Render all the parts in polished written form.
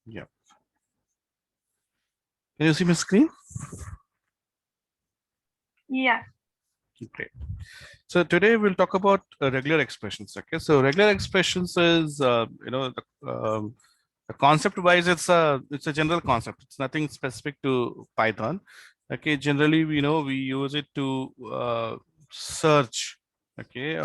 Yeah. Can you see my screen? Yeah. Great. So today we'll talk about regular expressions. Okay. So regular expressions is, the concept wise, it's a general concept. It's nothing specific to Python. Okay. Generally, we use it to search. Okay.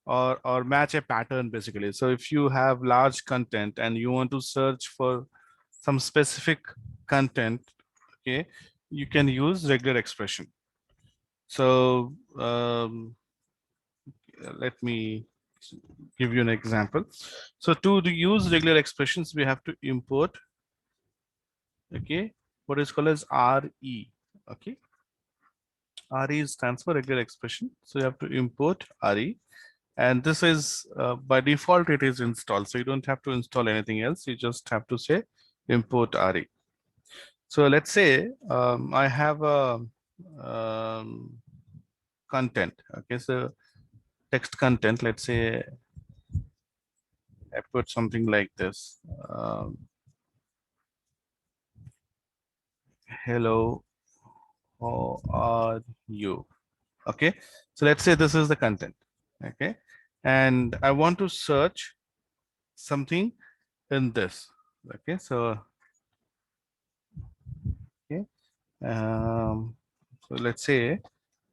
Or match a pattern basically. So if you have large content and you want to search for some specific content, okay, you can use regular expression. So let me give you an example. So to use regular expressions, we have to import, okay, what is called as RE. Okay, RE stands for regular expression. So you have to import RE. And this is by default, it is installed. So you don't have to install anything else. You just have to say import RE. So let's say I have a content. Okay, so text content, let's say I put something like this. Hello, how are you? Okay, so let's say this is the content. Okay, and I want to search something in this. Okay, so okay, so let's say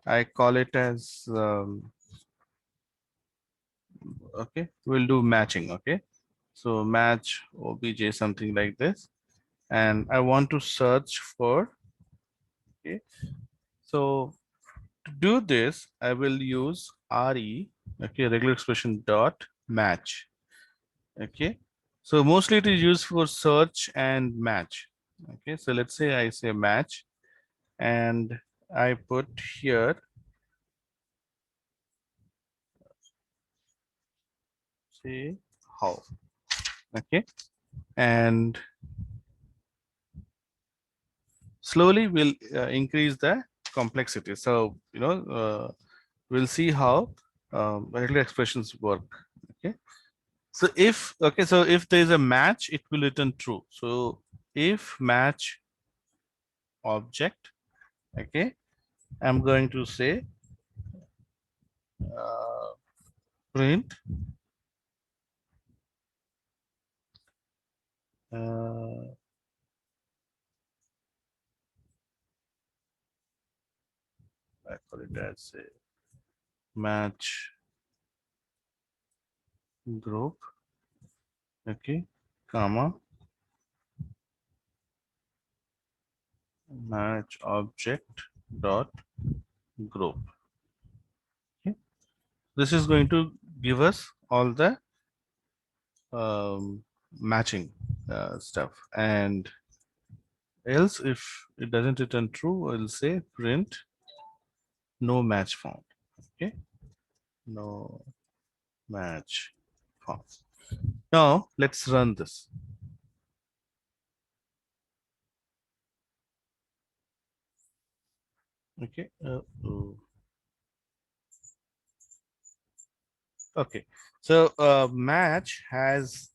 I call it as okay, we'll do matching. Okay, so match obj something like this, and I want to search for, okay, so to do this I will use re, okay, regular expression dot match. Okay, so mostly it is used for search and match. Okay, so let's say I say match and I put here, say how. Okay, and slowly we'll increase the complexity. So we'll see how regular expressions work. Okay, so if there is a match, it will return true. So if match object, okay, I'm going to say uh, print uh, I call it as a match group, okay, comma match object dot group. Okay, this is going to give us all the matching stuff, and else if it doesn't return true, I'll say print no match found. Okay, no match found. Now let's run this. Okay, okay, so match has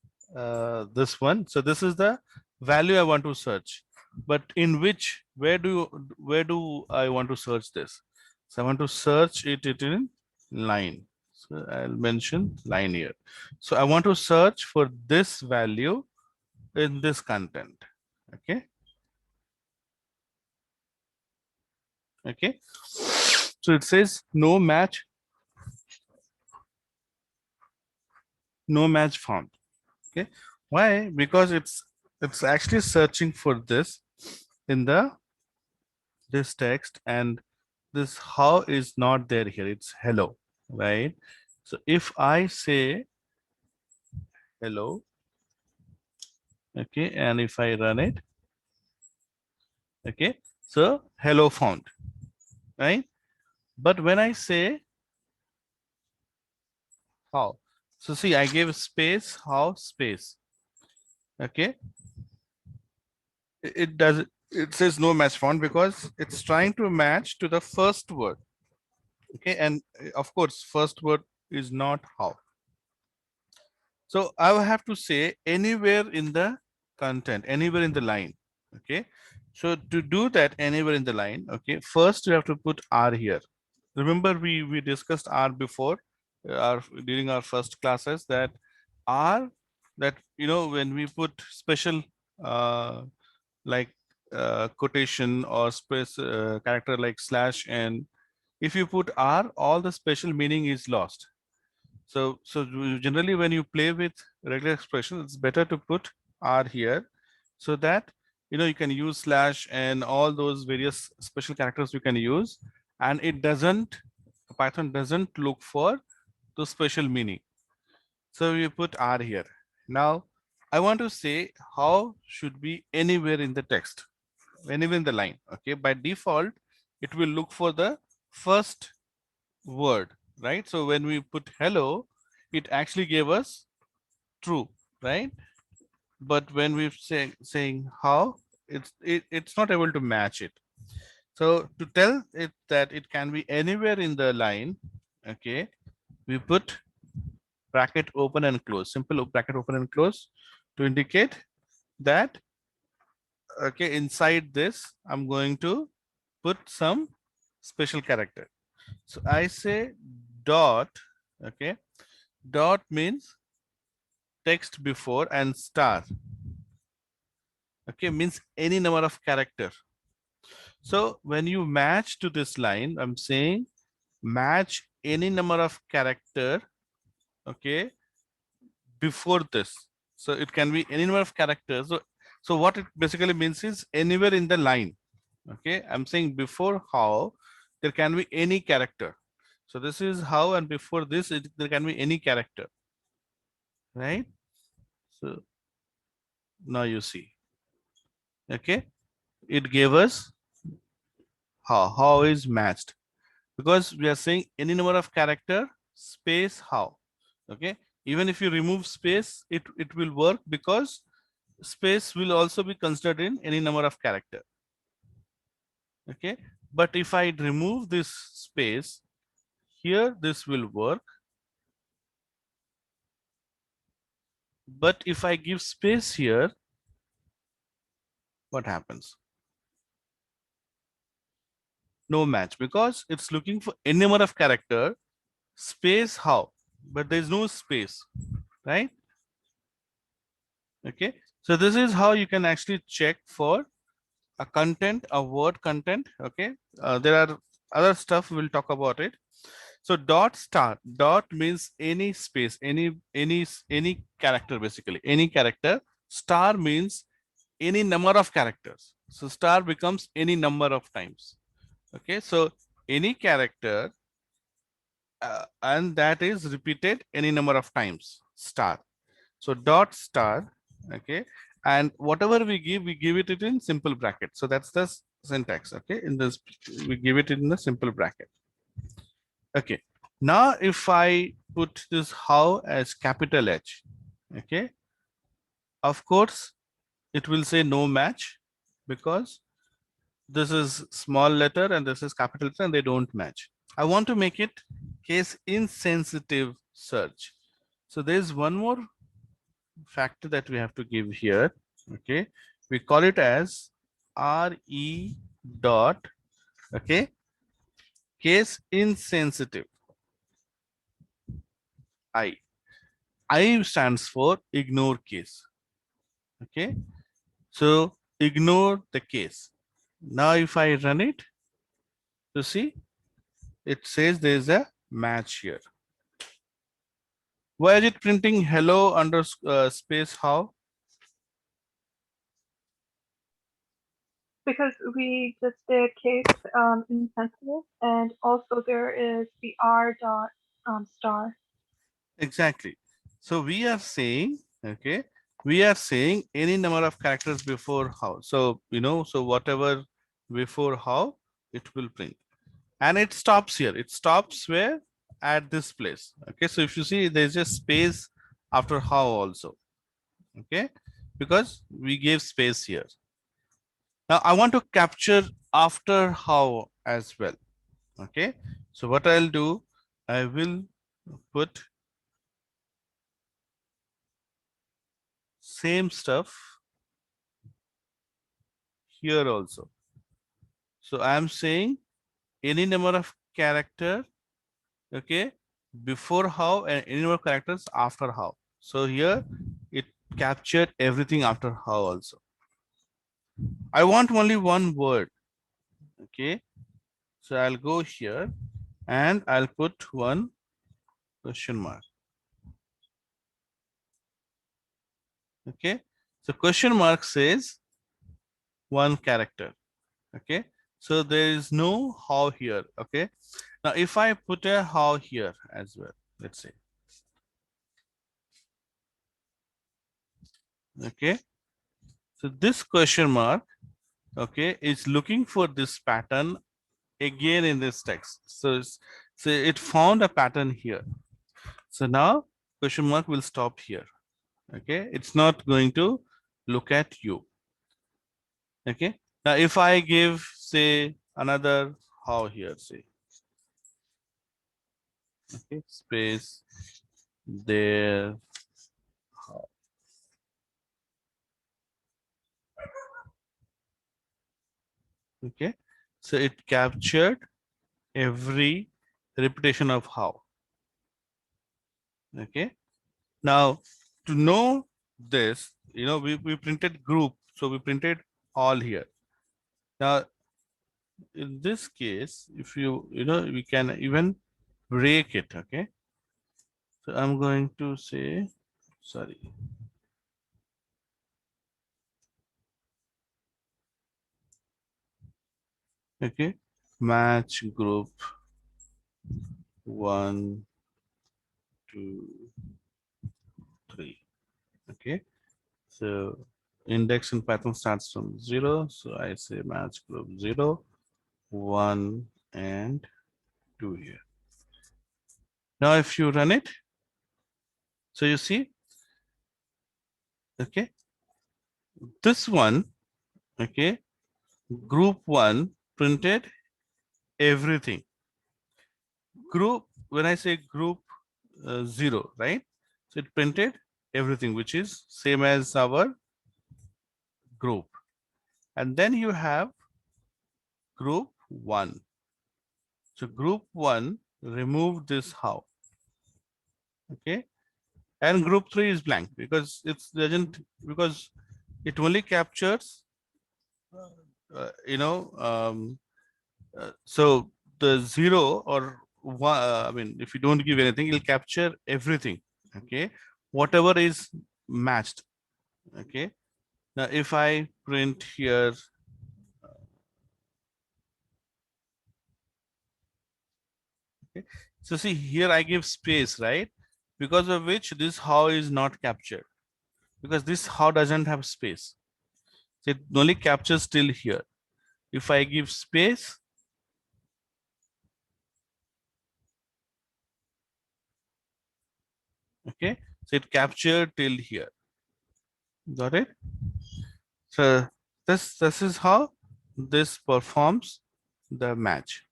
this one. So this is the value I want to search, but in which, where do I want to search this? So I want to search it in line. So I'll mention line here. So I want to search for this value in this content. Okay, okay, so it says no match found. Okay, why? Because it's actually searching for this in the this text, and this how is not there here, it's hello, right? So if I say hello, okay, and if I run it, okay, so hello found, right? But when I say how, so see, I gave space, how, space, okay, it does, it says no match found because it's trying to match to the first word. Okay, and of course first word is not how. So I will have to say anywhere in the content anywhere in the line. Okay, so to do that anywhere in the line, okay, first you have to put R here. Remember we discussed R before, our during our first classes, that R, that when we put special uh, like quotation or space character like slash n, if you put R, all the special meaning is lost. So generally when you play with regular expressions, it's better to put R here, so that you can use slash and all those various special characters you can use, and it doesn't, Python doesn't look for the special meaning. So you put R here. Now I want to say how should be anywhere in the text, anywhere in the line. Okay, by default it will look for the first word, right? So when we put hello, it actually gave us true, right? But when we saying how, it's not able to match it. So to tell it that it can be anywhere in the line, okay, we put bracket open and close, simple bracket open and close, to indicate that, okay, inside this I'm going to put some special character. So I say dot, okay, dot means text before, and star, okay, means any number of character. So when you match to this line, I'm saying match any number of character, okay, before this. So it can be any number of characters. So what it basically means is anywhere in the line. Okay, I'm saying before how there can be any character. So this is how, and before this there can be any character, right? So now you see, okay, it gave us how is matched, because we are saying any number of character space how. Okay, even if you remove space, it will work, because space will also be considered in any number of character. Okay, but if I remove this space here, this will work, but if I give space here, what happens? No match, because it's looking for any number of character space how, but there is no space, right? Okay, so this is how you can actually check for a content, a word content. Okay, there are other stuff, we'll talk about it. So dot star, dot means any space, any character, basically any character. Star means any number of characters, so star becomes any number of times. Okay, so any character, and that is repeated any number of times, star. So dot star, okay, and whatever we give it in simple bracket. So that's the syntax. Okay, in this we give it in the simple bracket. Okay, now if I put this how as capital H, okay, of course it will say no match, because this is small letter and this is capital letter and they don't match. I want to make it case insensitive search. So there's one more factor that we have to give here. Okay, we call it as RE dot, okay, case insensitive. I stands for ignore case. Okay, so ignore the case. Now if I run it, you see it says there is a match here. Why is it printing hello under space how? Because we just did case insensitive, and also there is the R dot star. Exactly. So we are saying, okay, we are saying any number of characters before how. So, so whatever before how, it will print. And it stops here. It stops where? At this place. Okay, so if you see, there's a space after how also. Okay, because we gave space here. Now I want to capture after how as well. Okay, so what I'll do, I will put same stuff. here also. So I am saying any number of character, okay, before how and any number of characters after how. So here it captured everything after how also. I want only one word, okay. So I'll go here and I'll put one question mark. Okay, so question mark says one character. Okay, so there is no how here. Okay, now if I put a how here as well, let's say, okay, so this question mark, okay, is looking for this pattern again in this text. So it found a pattern here. So now question mark will stop here. Okay, it's not going to look at you. Okay, now if I give say another how here, say, okay, space there, how. Okay, so it captured every repetition of how. Okay, now to know this, we printed group, so we printed all here. Now in this case, if we can even break it. Okay, so I'm going to say, sorry, okay, match group 1, 2, 3. Okay, so index in Python starts from 0, so I say match group 0, 1 and 2 here. Now if you run it, so you see, okay, this one, okay, group 1 printed everything. Group, when I say group 0, right, so it printed everything which is same as our group. And then you have group 1. So group 1 remove this how. Okay, and group 3 is blank because because it only captures so the 0 or 1, I mean, if you don't give anything, it'll capture everything. Okay, whatever is matched. Okay, now if I print here, okay, so see here I give space, right, because of which this how is not captured, because this how doesn't have space. So it only captures till here. If I give space, okay, so it captured till here. Got it? So this is how this performs the match.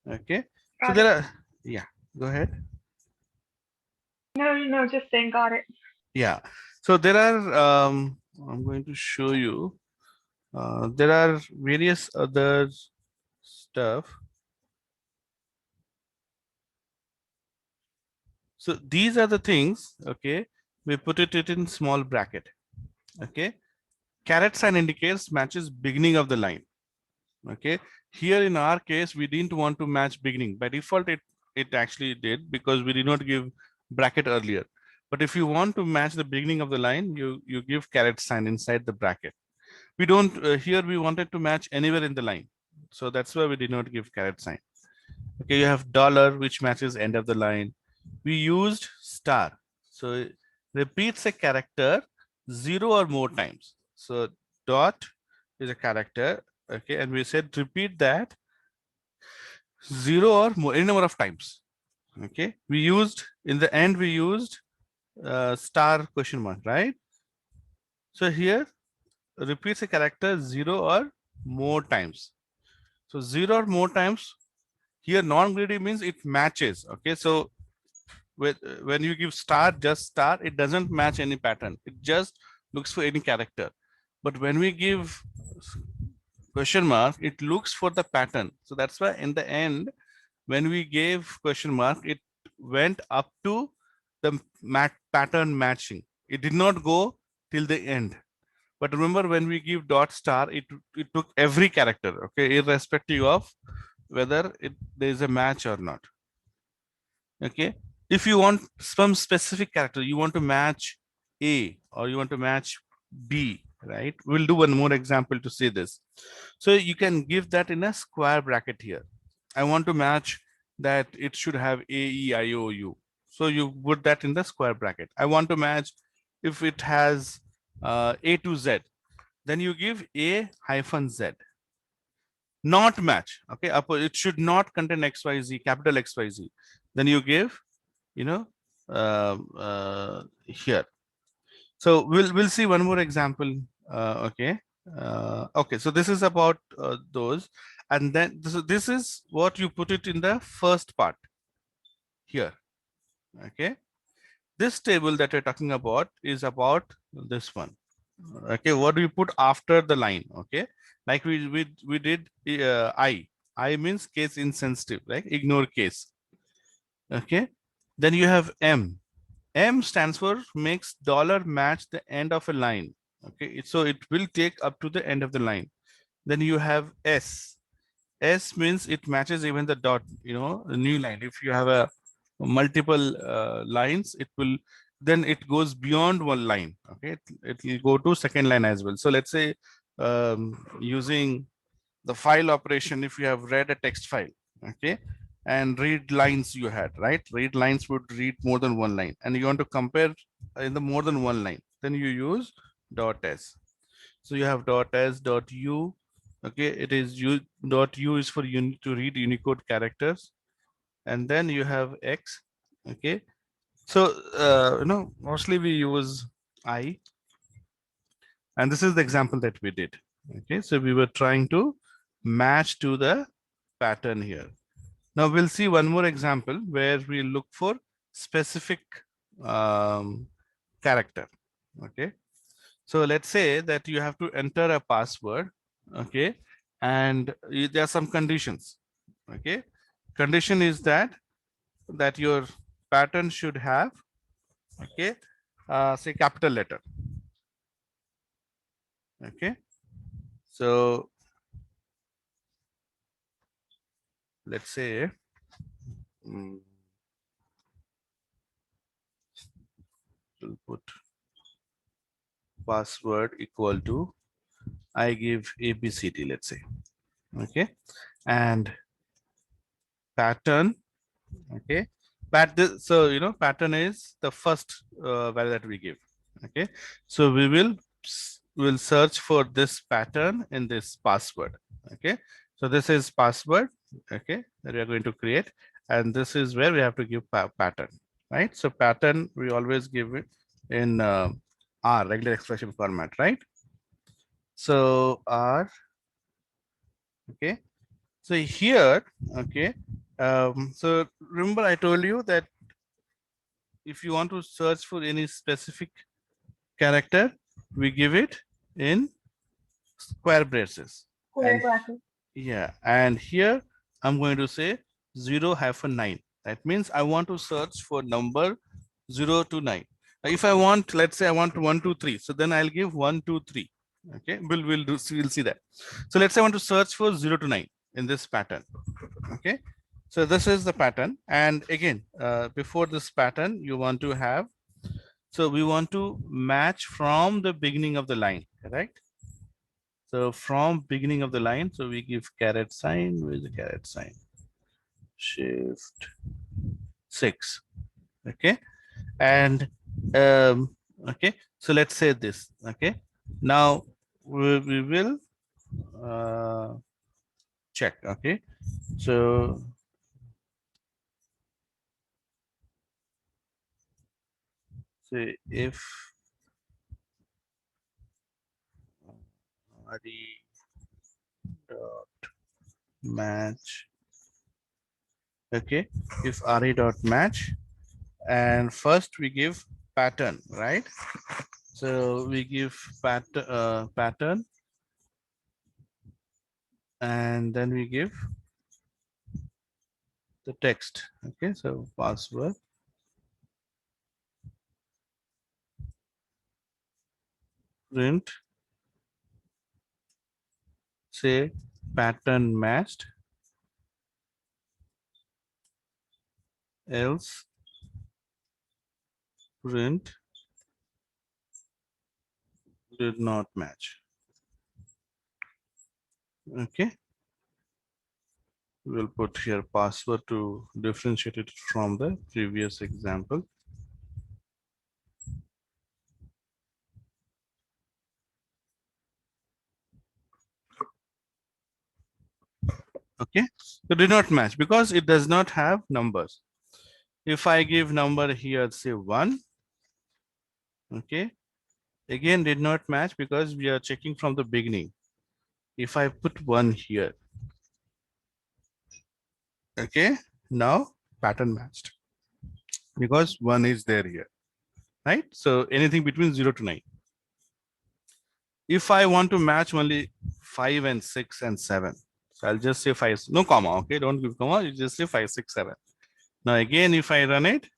Okay, so Got there it. are, yeah, go ahead. No, just saying got it. Yeah, so there are I'm going to show you there are various other stuff. So these are the things, okay, we put it in small bracket. Okay, caret sign indicates matches beginning of the line. Okay, here in our case we didn't want to match beginning. By default it actually did because we did not give bracket earlier. But if you want to match the beginning of the line, you give caret sign inside the bracket. We don't here we wanted to match anywhere in the line, so that's why we did not give caret sign. Okay, you have dollar which matches end of the line. We used star, so it repeats a character 0 or more times. So dot is a character, okay, and we said repeat that 0 or more, any number of times. Okay, we used in the end we used star question mark, right? So here repeats a character 0 or more times. So 0 or more times, here non-greedy means it matches. Okay, so when you give star, just star, it doesn't match any pattern. It just looks for any character. But when we give question mark, it looks for the pattern. So that's why in the end, when we gave question mark, it went up to the pattern matching. It did not go till the end. But remember, when we give dot star, it took every character, okay, irrespective of whether there is a match or not. Okay, if you want some specific character, you want to match A or you want to match B, right? We'll do one more example to see this. So you can give that in a square bracket here. I want to match that it should have A, E, I, O, U. So you put that in the square bracket. I want to match if it has A to Z, then you give A hyphen Z. Not match, okay, it should not contain XYZ, capital XYZ. Then you give, you know, here. So we'll see one more example. Okay. Okay, so this is about those, and then this is what you put it in the first part here. Okay, this table that we're talking about is about this one. Okay, what do you put after the line? Okay, like we did I means case insensitive, right? Ignore case. Okay, then you have M. M stands for makes dollar match the end of a line. Okay, so it will take up to the end of the line. Then you have S. S means it matches even the dot, you know, a new line. If you have a multiple lines, it will, then it goes beyond one line. Okay, it will go to second line as well. So let's say using the file operation, if you have read a text file, okay, and read lines you had, right? Read lines would read more than one line, and you want to compare in the more than one line, then you use dot S. So you have dot S, dot U. Okay, it is U, dot U is for to read Unicode characters, and then you have X. Okay, so you know, mostly we use I, and this is the example that we did. Okay, so we were trying to match to the pattern here. Now we'll see one more example where we look for specific character. Okay, so let's say that you have to enter a password. Okay, and there are some conditions. Okay, condition is that your pattern should have, okay, say capital letter. Okay, so let's say we'll put password equal to, I give ABCD, let's say. Okay, and pattern. Okay, so you know, pattern is the first value that we give. Okay, so we will search for this pattern in this password. Okay, so this is password, okay, that we are going to create, and this is where we have to give pattern, right? So pattern we always give it in R, regular expression format, right? So R. Okay, so here, okay, so remember I told you that if you want to search for any specific character, we give it in square braces. Square And bracket. yeah, and here I'm going to say 0-9. That means I want to search for number 0 to 9. If I want, let's say I want 1, 2, 3, so then I'll give 1, 2, 3. Okay, we'll see that. So let's say I want to search for 0 to 9 in this pattern. Okay, so this is the pattern, and again, before this pattern, you want to have, so we want to match from the beginning of the line, correct? So from beginning of the line, so we give caret sign. Where is the caret sign? Shift 6. Okay, and okay, so let's say this. Okay, now we will check. Okay, so say if dot match, okay, if re dot match, and first we give pattern, right? So we give pattern, and then we give the text. Okay, so password print, say pattern matched, else print did not match. Okay, we'll put here password to differentiate it from the previous example. Okay, so did not match because it does not have numbers. If I give number here, say 1, okay, again did not match because we are checking from the beginning. If I put 1 here, okay, now pattern matched because 1 is there here, right? So anything between 0 to 9. If I want to match only 5 and 6 and 7, so I'll just say 5, no comma, okay, don't give comma, you just say 5, 6, 7. Now again, if I run it,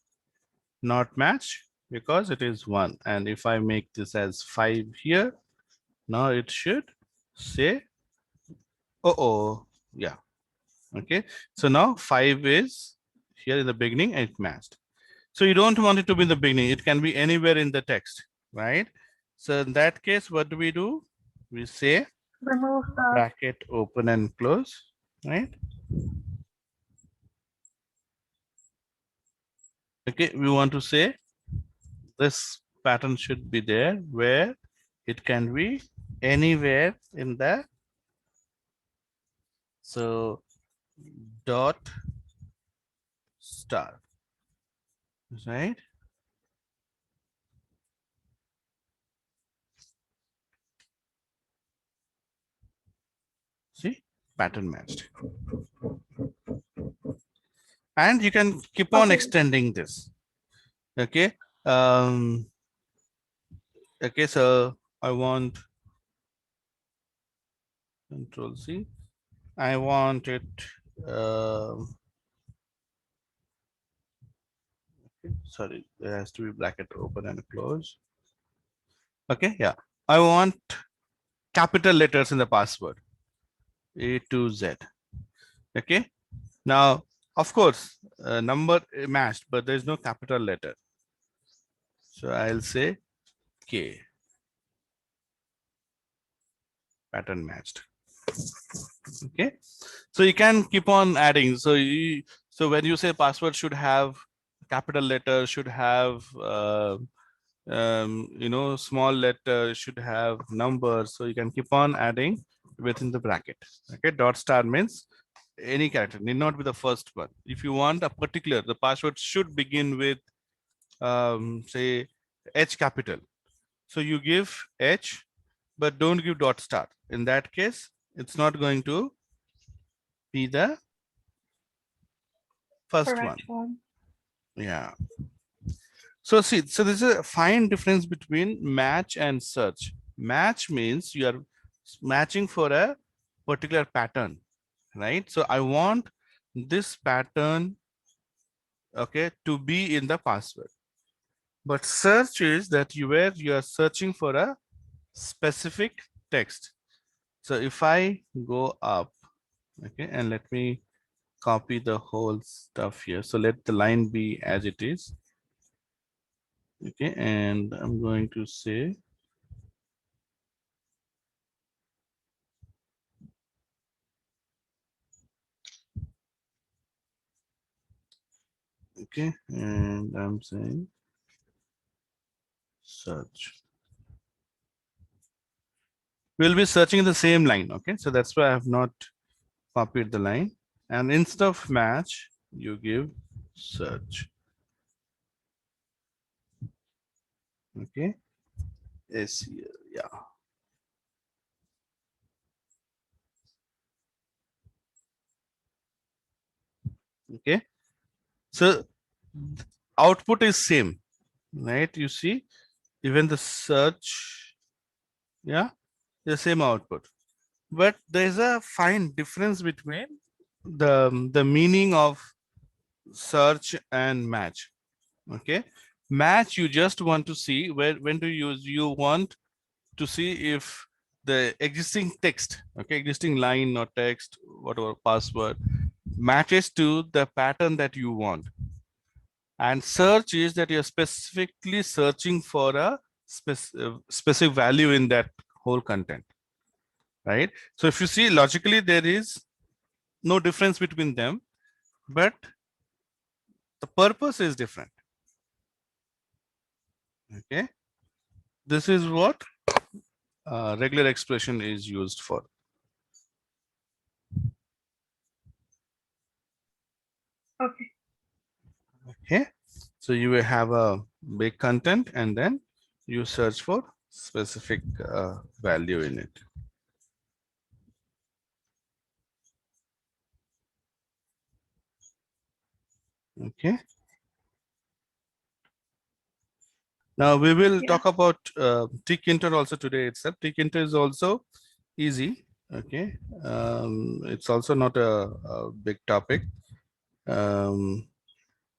not match because it is 1. And if I make this as 5 here, now it should say, oh, yeah, okay. So now 5 is here in the beginning and it matched. So you don't want it to be in the beginning. It can be anywhere in the text, right? So in that case, what do? We say Remove the bracket open and close, right? Okay, we want to say this pattern should be there where it can be anywhere in the, so dot star, right? See, pattern matched. And you can keep on okay. extending this. Okay. Okay, so I want Control C. I want it. Sorry, there has to be bracket open and close. Okay, yeah. I want capital letters in the password. A to Z. Okay. Now, of course, number matched, but there is no capital letter. So I'll say K. Pattern matched. Okay. So you can keep on adding. So when you say password should have capital letter, should have small letter, should have numbers. So you can keep on adding within the bracket. Okay. Dot star means any character, need not be the first one. If you want a particular, the password should begin with say H capital. So you give H, but don't give dot star. In that case, it's not going to be the first one. Correct one. Yeah. So see, so there's a fine difference between match and search. Match means you are matching for a particular pattern, right? So I want this pattern, okay, to be in the password. But search is that you are searching for a specific text. So if I go up, okay, and let me copy the whole stuff here. So let the line be as it is. Okay, and I'm going to say okay, and I'm saying search. We'll be searching the same line. Okay, so that's why I have not copied the line. And instead of match, you give search. Okay, SEL, yeah. Okay, so output is same, right? You see, even the search, yeah, the same output. But there's a fine difference between the meaning of search and match. Okay, match, you just want to see where, when to use, you want to see if the existing text, okay, existing line or text, whatever password, matches to the pattern that you want. And search is that you're specifically searching for a specific value in that whole content, right? So if you see logically, there is no difference between them, but the purpose is different. Okay, this is what regular expression is used for. Okay. Okay, so you will have a big content and then you search for specific value in it. Okay, now we will Yeah. talk about tkinter also today itself. Tkinter is also easy. Okay, it's also not a big topic.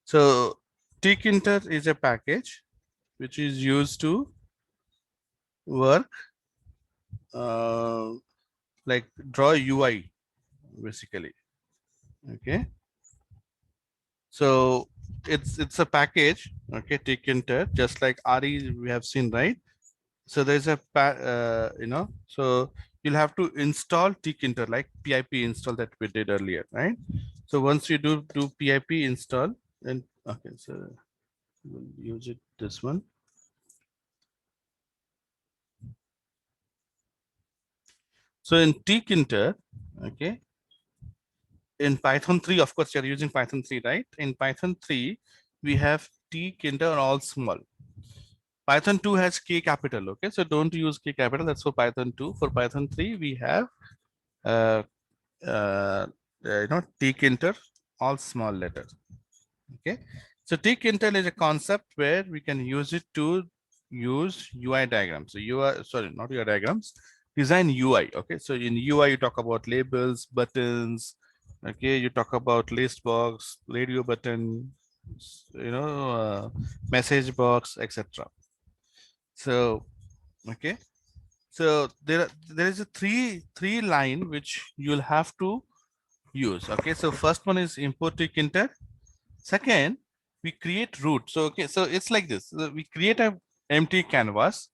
So tkinter is a package which is used to work like draw UI basically. Okay, so it's a package. Okay, tkinter, just like RE we have seen, right? So there's a so you'll have to install tkinter like pip install that we did earlier, right? So once you do pip install, then okay, so we'll use it this one. So in tkinter, okay, in Python 3, of course, you're using Python 3, right? In Python 3, we have tkinter all small. Python 2 has K capital, okay? So don't use K capital, that's for Python 2. For Python 3, we have, uh, tkinter, all small letters, okay? So tkinter is a concept where we can use it to use UI diagrams. So sorry, not UI diagrams, design UI, okay? So in UI, you talk about labels, buttons, okay? You talk about list box, radio button, message box, etc. So, okay. So there is a three line which you'll have to use. Okay. So first one is import tkinter. Second, we create root. So okay. So it's like this. So we create a empty canvas.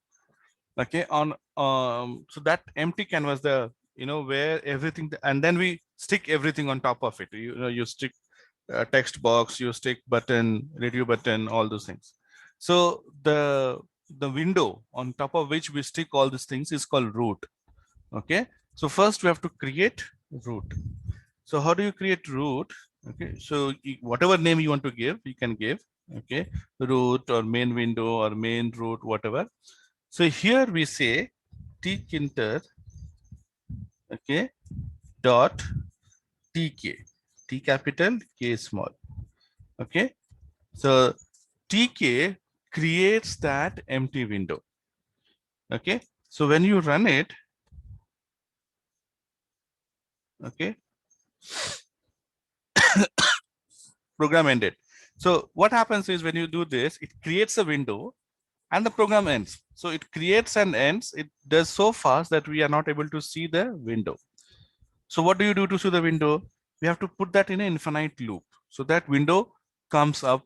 Okay. On so that empty canvas, where everything, and then we stick everything on top of it. You stick text box, you stick button, radio button, all those things. So the window on top of which we stick all these things is called root. Okay, so first we have to create root. So how do you create root? Okay, so whatever name you want to give, you can give. Okay, root or main window or main root, whatever. So here we say tkinter, okay, dot tk, t capital, k small. Okay, so tk creates that empty window. Okay, so when you run it, okay, program ended. So what happens is when you do this, it creates a window and the program ends. So it creates and ends. It does so fast that we are not able to see the window. So what do you do to see the window? We have to put that in an infinite loop. So that window comes up,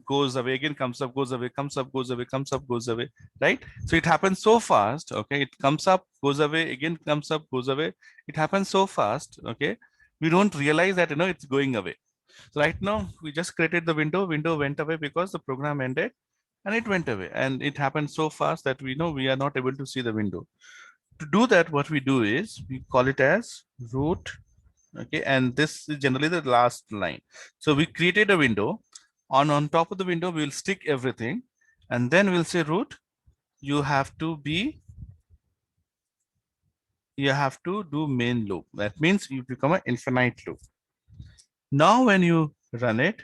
goes away, again comes up, goes away, comes up, goes away, comes up, goes away, right? So it happens so fast, okay? It comes up, goes away, again comes up, goes away. It happens so fast, okay? We don't realize that, it's going away. So right now, we just created the window went away because the program ended and it went away. And it happened so fast that we know we are not able to see the window. To do that, what we do is we call it as root. Okay, and this is generally the last line. So we created a window. On top of the window, we will stick everything, and then we'll say root. You have to do main loop. That means you become an infinite loop. Now, when you run it,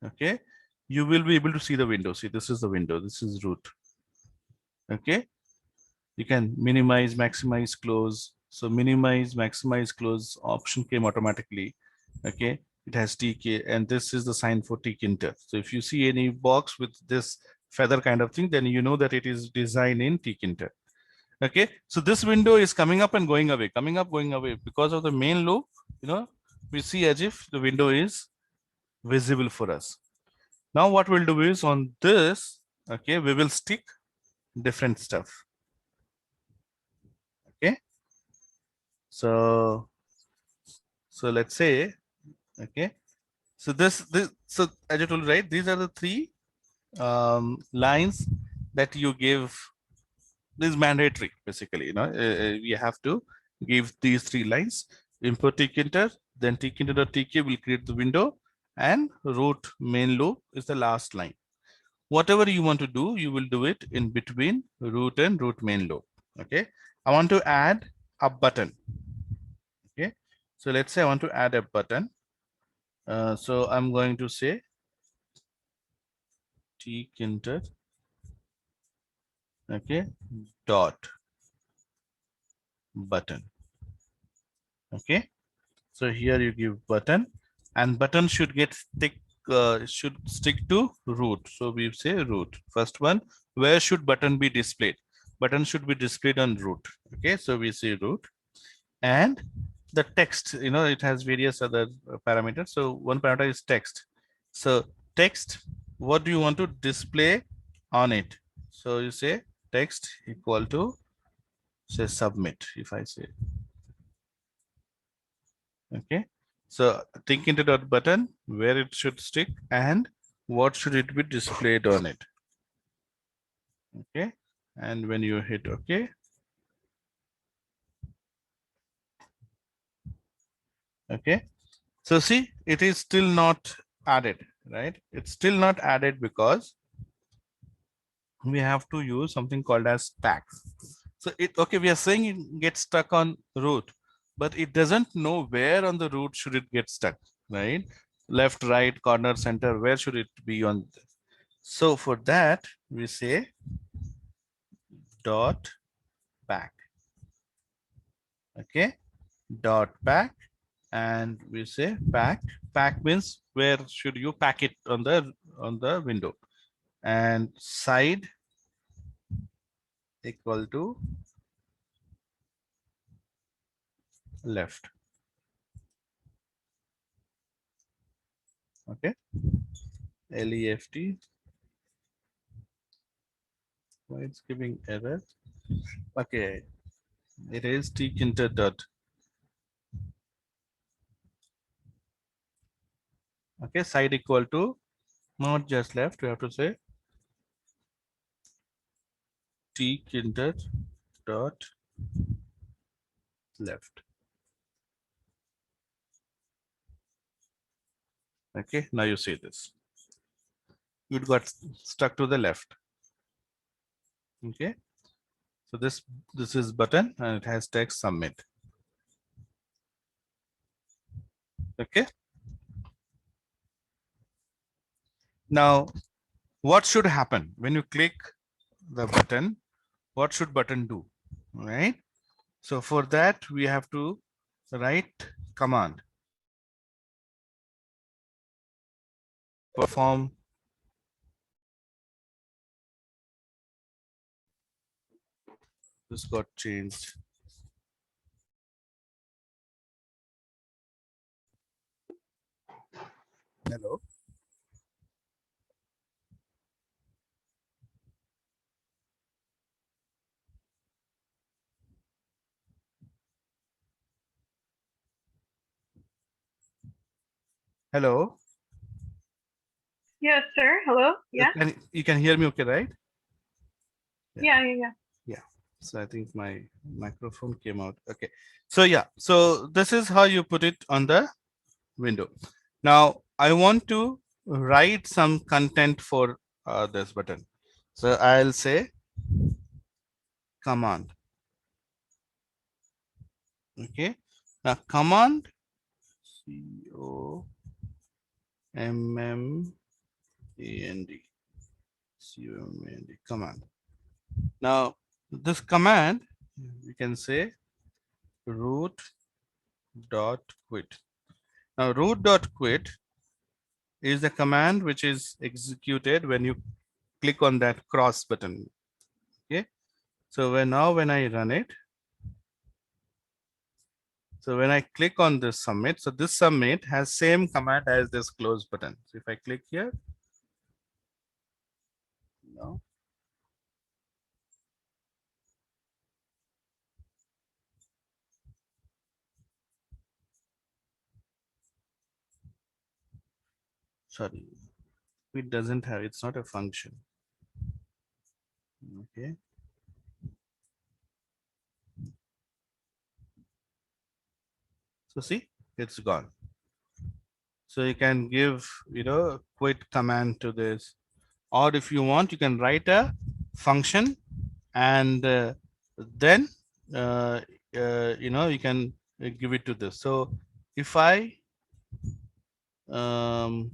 okay, you will be able to see the window. See, this is the window. This is root. Okay, you can minimize, maximize, close. So minimize, maximize, close option came automatically. Okay, it has TK, and this is the sign for tkinter. So if you see any box with this feather kind of thing, then you know that it is designed in tkinter. Okay, so this window is coming up and going away, coming up, going away because of the main loop. You know, we see as if the window is visible for us. Now what we'll do is on this, okay, we will stick different stuff. Okay, so let's say, okay, so so as I told you, right, these are the three lines that you give. This is mandatory, basically. You know, we have to give these three lines. Import tkinter, then tkinter.tk will create the window, and root main loop is the last line. Whatever you want to do, you will do it in between root and root main loop. Okay, I want to add a button. Okay, so let's say I want to add a button. So I'm going to say tkinter, okay, dot button. Okay, so here you give button, and button should get should stick to root. So we say root. First one, where should button be displayed? Button should be displayed on root. Okay, so we say root, and the text, you know, it has various other parameters. So one parameter is text. So text, what do you want to display on it? So you say text equal to, say, submit. If I say, okay, so think into dot button, where it should stick and what should it be displayed on it. Okay, and when you hit okay, okay, so see, it is still not added, right? It's still not added because we have to use something called as tags. So it, okay, we are saying it gets stuck on root, but it doesn't know where on the root should it get stuck, right? Left, right, corner, center, where should it be on this? So for that, we say dot back. Okay, dot back, and we say pack. Pack means where should you pack it on the window, and side equal to left. Okay, left. Why it's giving error? Okay, it is tkinter dot. Okay, side equal to, not just left, we have to say tkinter dot left. Okay, now you see this. It got stuck to the left. Okay, so this is button and it has text submit. Okay, now what should happen when you click the button? What should button do? Right, so for that we have to write command, perform. This got changed. Hello. Hello. Yes, sir. Hello. Yeah. You can hear me okay, right? Yeah. Yeah. Yeah. Yeah. So I think my microphone came out. Okay. So yeah, so this is how you put it on the window. Now I want to write some content for this button. So I'll say command. Okay. Now command, command, command. Now this command, you can say root dot quit. Now root dot quit is the command which is executed when you click on that cross button. Okay. So when I run it, so when I click on this submit, so this submit has same command as this close button. So if I click here, no, sorry, it doesn't have, it's not a function. Okay. So see, it's gone. So you can give, quit command to this, or if you want, you can write a function and then uh, you can give it to this. So if I um,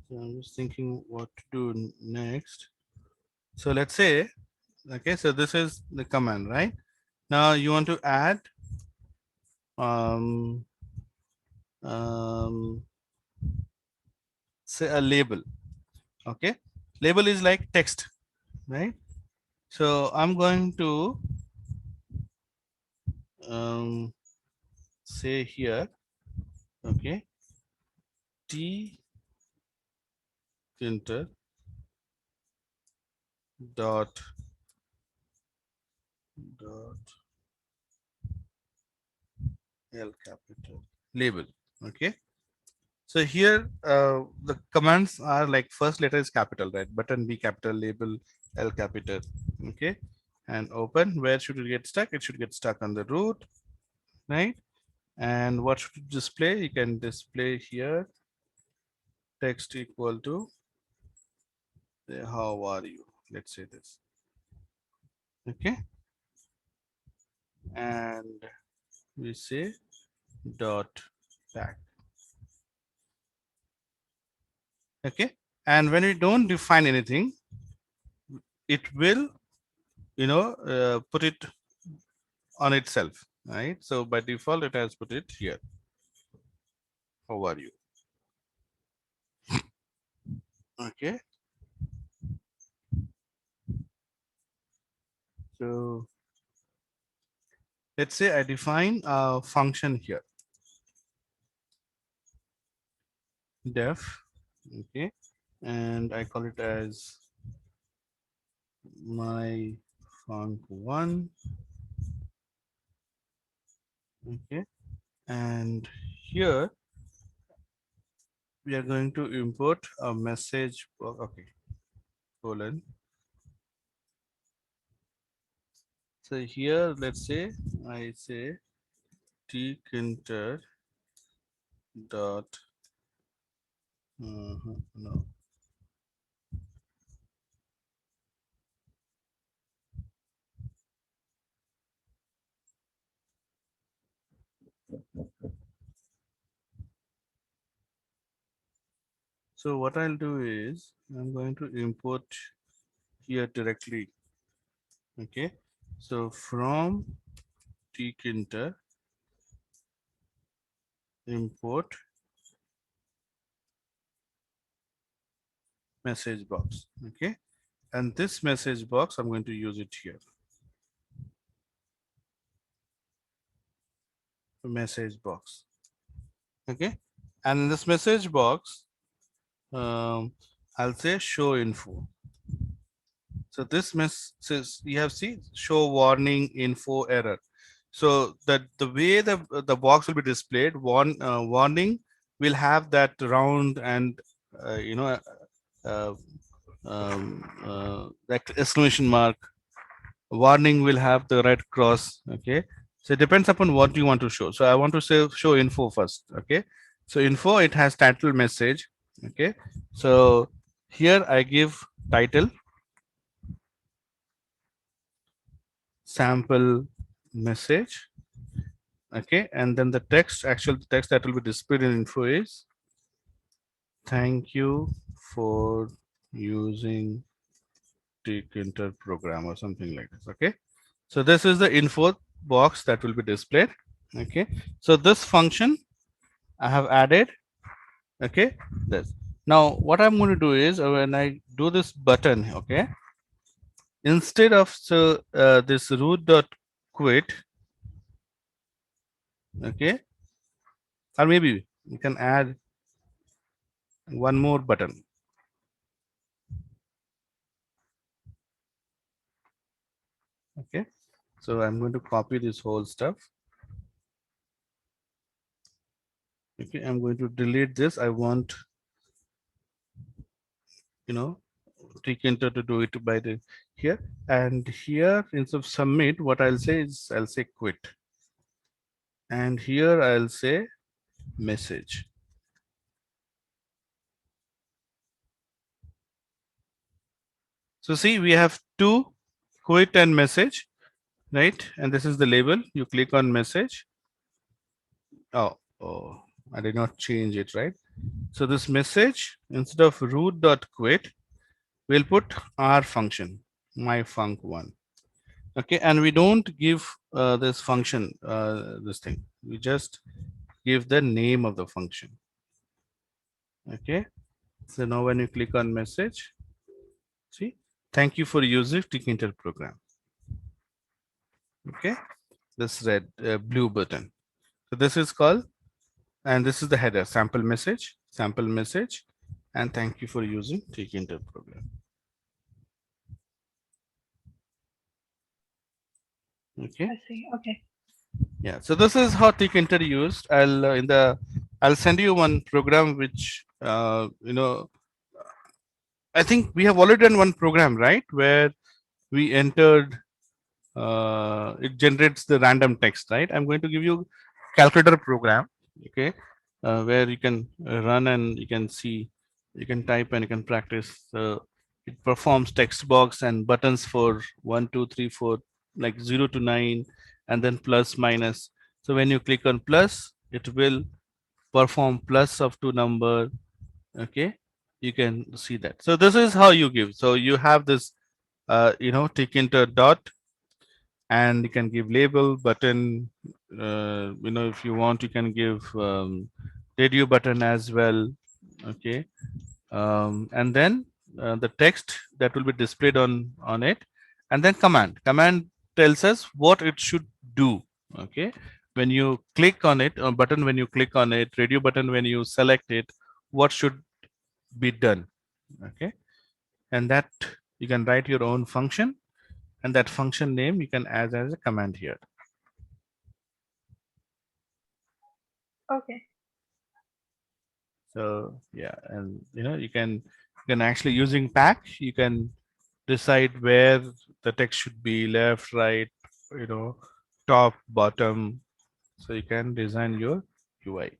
so I'm just thinking what to do next. So let's say, okay, so this is the command, right? Now you want to add um, um, say a label. Okay, label is like text, right? So I'm going to say here, okay, t printer dot dot L capital label. Okay, so here the commands are like first letter is capital, right? Button B capital, label L capital. Okay, and open. Where should it get stuck? It should get stuck on the root, right? And what should it display? You can display here text equal to how are you? Let's say this. Okay, and we say dot back. Okay, and when we don't define anything, it will put it on itself, right? So by default it has put it here. How are you? Okay, so let's say I define a function here, def, okay, and I call it as my func1, okay, and here we are going to import a message, okay, colon. So here, let's say I say tkinter dot no. So what I'll do is I'm going to import here directly. Okay. So from tkinter import message box. Okay. And this message box, I'm going to use it here. Message box. Okay. And in this message box, I'll say show info. So this message you have seen show warning info error. So that the way the box will be displayed, warning will have that round and uh, you know uh, like exclamation mark. Warning will have the red cross. Okay, so it depends upon what you want to show. So I want to say show info first. Okay, so info, it has title message. Okay, so here I give title sample message. Okay, and then the text, actual text that will be displayed in info is thank you for using Tkinter program or something like this. Okay. So this is the info box that will be displayed. Okay. So this function I have added. Okay. This. Now what I'm going to do is when I do this button, okay, instead of this root dot quit, okay, or maybe you can add one more button. Okay. So I'm going to copy this whole stuff. Okay. I'm going to delete this. I want, you know, Tkinter to do it by the here, and here instead of submit, what I'll say is I'll say quit, and here I'll say message. So see, we have two, quit and message, right? And this is the label. You click on message. Oh, I did not change it, right? So this message, instead of root dot quit, we'll put our function, my func1. Okay, and we don't give this function this thing. We just give the name of the function. Okay, so now when you click on message, see, thank you for using Tkinter program. Okay, this red blue button. So this is called, and this is the header, sample message, and thank you for using Tkinter program. Okay. I see. Okay. Yeah, so this is how Tkinter used. I'll send you one program which I think we have already done one program, right, where we entered it generates the random text, right? I'm going to give you calculator program, okay, where you can run and you can see, you can type and you can practice. It performs text box and buttons for 1 2 3 4, like 0 to 9, and then plus minus. So when you click on plus, it will perform plus up to number. Okay, you can see that. So this is how you give. So you have this Tkinter dot, and you can give label button. If you want, you can give radio button as well. Okay, and then the text that will be displayed on it, and then command tells us what it should do. Okay, when you click on it, button when you click on it, radio button when you select it, what should be done. Okay, and that you can write your own function, and that function name you can add as a command here. Okay. So yeah, and you can actually, using pack, you can decide where the text should be, left, right, you know, top, bottom. So you can design your UI.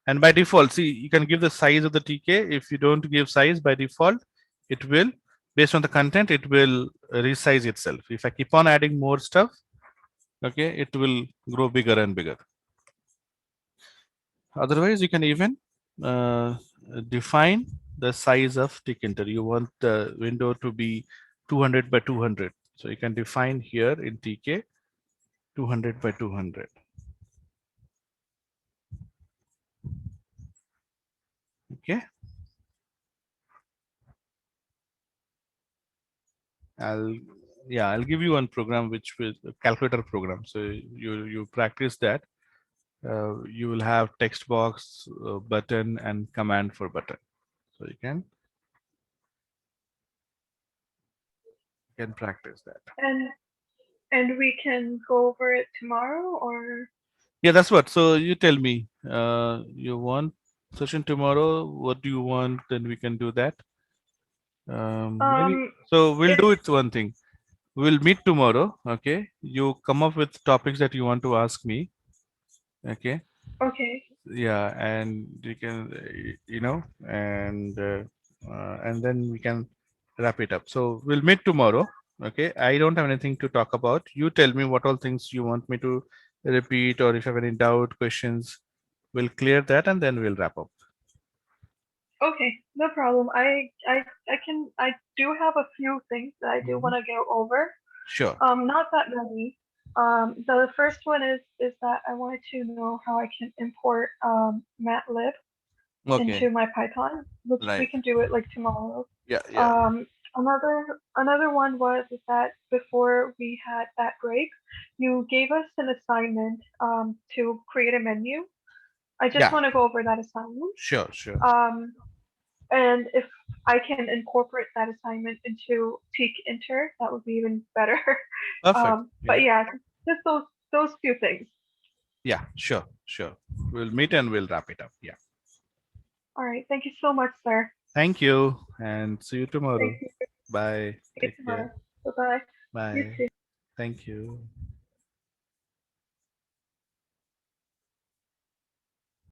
And by default, see, you can give the size of the TK. If you don't give size by default, it will, based on the content, it will resize itself. If I keep on adding more stuff, okay, it will grow bigger and bigger. Otherwise, you can even uh, define the size of Tkinter. You want the window to be 200 by 200. So you can define here in TK 200 by 200. Okay. I'll I'll give you one program which will calculator program. So you practice that. You will have text box, button, and command for button. So you can practice that. And we can go over it tomorrow, or Yeah, that's what. So you tell me, you want session tomorrow? What do you want? Then we can do that. Maybe. So we'll if do it one thing. We'll meet tomorrow. Okay. You come up with topics that you want to ask me. Okay. okay. Yeah, and you can, and then we can wrap it up. So we'll meet tomorrow. Okay. I don't have anything to talk about. You tell me what all things you want me to repeat, or if you have any doubt, questions, we'll clear that and then we'll wrap up. Okay, no problem. I do have a few things that I do Mhm. want to go over. Sure. Not that many. The first one is that I wanted to know how I can import MATLib Okay. into my Python, which we Right. can do it like tomorrow. Yeah. Yeah. Um, another one was is that before we had that break, you gave us an assignment to create a menu. I just Yeah. want to go over that assignment. Sure. Sure. Um, and if I can incorporate that assignment into Peak Inter, that would be even better. Perfect. But Yeah. yeah, just those few things. Yeah. Sure. Sure. We'll meet and we'll wrap it up. Yeah. All right, thank you so much, sir. Thank you and see you Thank tomorrow. you. Bye. See you Take tomorrow. care. Bye bye. You Bye. too. Thank you.